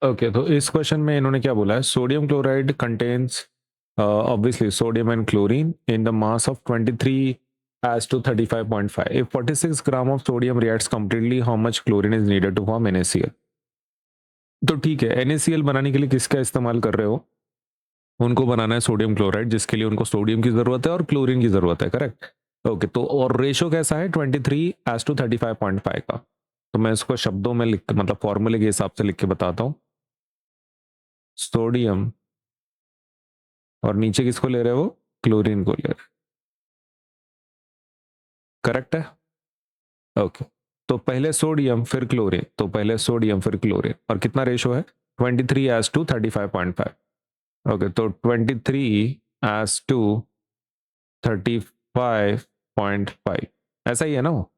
Okay तो इस question में इन्होंने क्या बोला है, sodium chloride contains obviously sodium and chlorine in the mass of 23 as to 35.5. If 46 gram of sodium reacts completely, how much chlorine is needed to form NaCl? तो ठीक है, NaCl बनाने के लिए किसका इस्तेमाल कर रहे हो? उनको बनाना है सोडियम क्लोराइड, जिसके लिए उनको सोडियम की जरूरत है और क्लोरीन की जरूरत है, करेक्ट? ओके तो और रेशो कैसा है 23:35.5 का। तो मैं इसको शब्दों में लिख मतलब फॉर्मूले के हिसाब से लिख के बताता हूं। सोडियम और नीचे किसको ले रहे हो, क्लोरीन को ले रहे, करेक्ट है? ओके तो पहले सोडियम फिर क्लोरीन, तो पहले सोडियम फिर क्लोरीन, और कितना रेशो है 23:35.5। ओके तो 23:35.5 ऐसा ही है ना वो,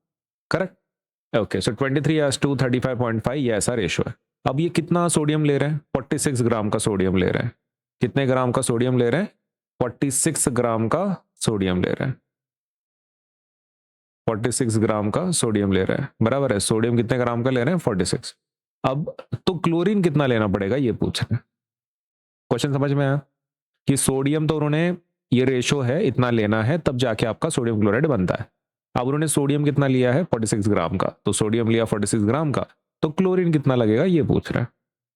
करेक्ट? ओके सो 23:35.5 ये ऐसा रेशो है। अब ये कितना सोडियम ले रहे हैं, 46 ग्राम का सोडियम ले रहे हैं। कितने ग्राम का सोडियम ले रहे हैं, 46 ग्राम का सोडियम ले रहे हैं। 46 ग्राम का सोडियम ले रहे हैं, बराबर है। सोडियम कितने ग्राम का ले रहे हैं, 46। अब तो क्लोरीन कितना लेना पड़ेगा ये पूछ रहे हैं। क्वेश्चन समझ में आया कि सोडियम तो उन्होंने ये रेशो है इतना लेना है तब जाके आपका सोडियम क्लोराइड बनता है। अब उन्होंने सोडियम कितना लिया है 46 ग्राम का, तो सोडियम लिया 46 ग्राम का, तो क्लोरीन कितना लगेगा ये पूछ रहे हैं।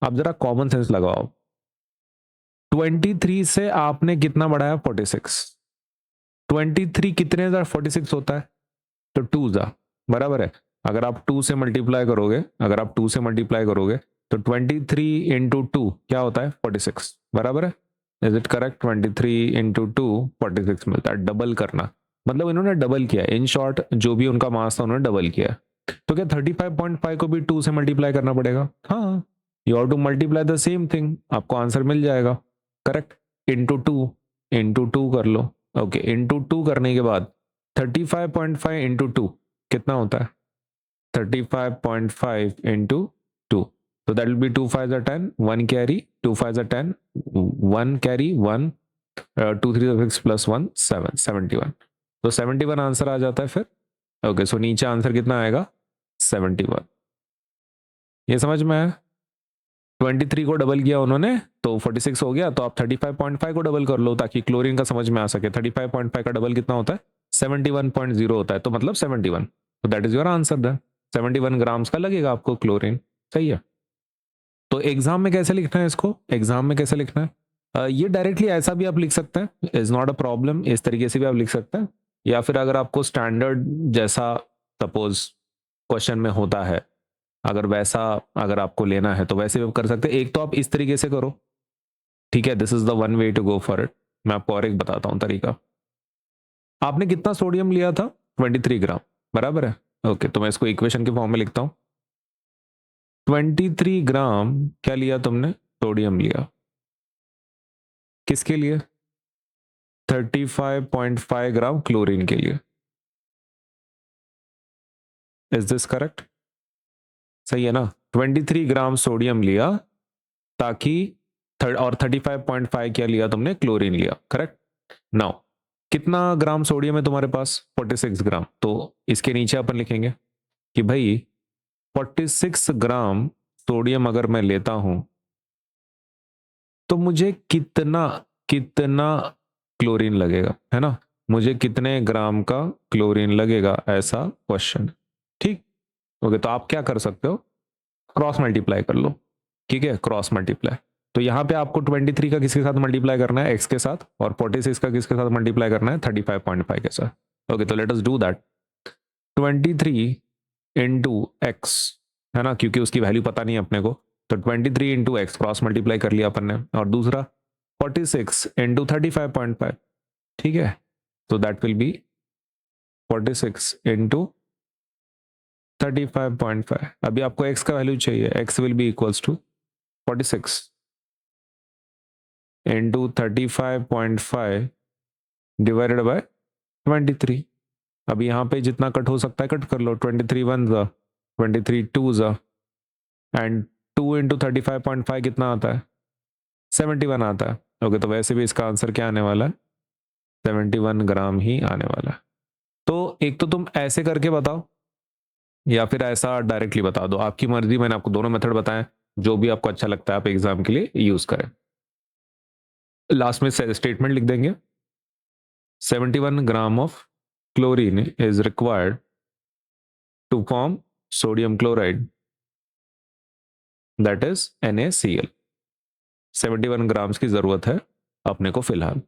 अब जरा कॉमन सेंस लगाओ, 23 से आपने कितना बढ़ाया 46, 23 कितने 46 होता है, तो 2 जा, बराबर है। अगर आप 2 से मल्टीप्लाई करोगे, अगर आप 2 से मल्टीप्लाई करोगे तो 23 इंटू 2 क्या होता है 46, बराबर है। Is it correct? 23 इंटू 2 46 मिलता है। डबल करना मतलब इन्होंने डबल किया, इन शॉर्ट जो भी उनका मास था उन्होंने डबल किया। तो क्या 35.5 को भी 2 से मल्टीप्लाई करना पड़ेगा? हाँ, you have to multiply the same thing, आपको आंसर मिल जाएगा, करेक्ट? इंटू टू कर लो। ओके इंटू 2 करने के बाद 35.5 इंटू 2 कितना होता है, 35.5 इंटू 2, तो that will be 2 5 10, 1 carry, 2 5 10, 1 carry 1, 2 3 6 plus 1 7, 71। तो 71 आंसर आ जाता है फिर। ओके सो नीचे आंसर कितना आएगा 71। ये समझ में आया? 23 को डबल किया उन्होंने तो 46 हो गया, तो आप 35.5 को डबल कर लो ताकि क्लोरीन का समझ में आ सके। 35.5 का डबल कितना होता है 71.0 होता है, तो मतलब 71, तो that is your answer then. 71 grams का लगेगा आपको क्लोरीन, सही है। तो एग्जाम में कैसे लिखना है इसको, एग्जाम में कैसे लिखना है, ये डायरेक्टली ऐसा भी आप लिख सकते हैं, इज नॉट अ प्रॉब्लम, इस तरीके से भी आप लिख सकते हैं। या फिर अगर आपको स्टैंडर्ड जैसा सपोज क्वेश्चन में होता है, अगर वैसा अगर आपको लेना है तो वैसे भी कर सकते हैं। एक तो आप इस तरीके से करो, ठीक है, this is the one way to go for it. मैं आपको और एक बताता हूं तरीका। आपने कितना सोडियम लिया था 23 ग्राम, बराबर है। ओके तो मैं इसको इक्वेशन के फॉर्म में लिखता हूं। 23 ग्राम क्या लिया तुमने, सोडियम लिया, किसके लिए 35.5 ग्राम क्लोरीन के लिए। Is this correct? सही है ना। 23 ग्राम सोडियम लिया ताकि और 35.5 क्या लिया तुमने, क्लोरीन लिया, करेक्ट। नाउ कितना ग्राम सोडियम है तुम्हारे पास 46 ग्राम, तो इसके नीचे अपन लिखेंगे कि भाई 46 ग्राम सोडियम अगर मैं लेता हूं तो मुझे कितना कितना क्लोरीन लगेगा, है ना, मुझे कितने ग्राम का क्लोरीन लगेगा, ऐसा क्वेश्चन, ठीक। ओके तो आप क्या कर सकते हो, क्रॉस मल्टीप्लाई कर लो, ठीक है, क्रॉस मल्टीप्लाई। तो यहां पे आपको 23 का किसके साथ मल्टीप्लाई करना है, एक्स के साथ, और 46 का किसके साथ मल्टीप्लाई करना है, 35.5 के साथ। ओके तो let us do that. 23 into x, है ना, क्योंकि उसकी वैल्यू पता नहीं है अपने को, तो 23 इंटू एक्स क्रॉस मल्टीप्लाई कर लिया अपन ने, और दूसरा 46 इंटू 35.5, ठीक है, तो दैट विल बी 46 इंटू 35.5। अभी आपको x का वैल्यू चाहिए, x will be equals to 46 into 35.5 divided by 23। अब यहाँ पे जितना कट हो सकता है कट कर लो, 23 1 जा, 23 2 जा, एंड 2 इंटू 35.5 कितना आता है 71 आता है। ओके तो वैसे भी इसका आंसर क्या आने वाला है 71 ग्राम ही आने वाला है। तो एक तो तुम ऐसे करके बताओ या फिर ऐसा डायरेक्टली बता दो, आपकी मर्जी, मैंने आपको दोनों मेथड बताए। जो भी आपको अच्छा लगता है आप एग्जाम के लिए यूज करें। लास्ट में स्टेटमेंट लिख देंगे 71 gram of chlorine is required to form sodium chloride that is NaCl। 71 grams की जरूरत है अपने को फिलहाल।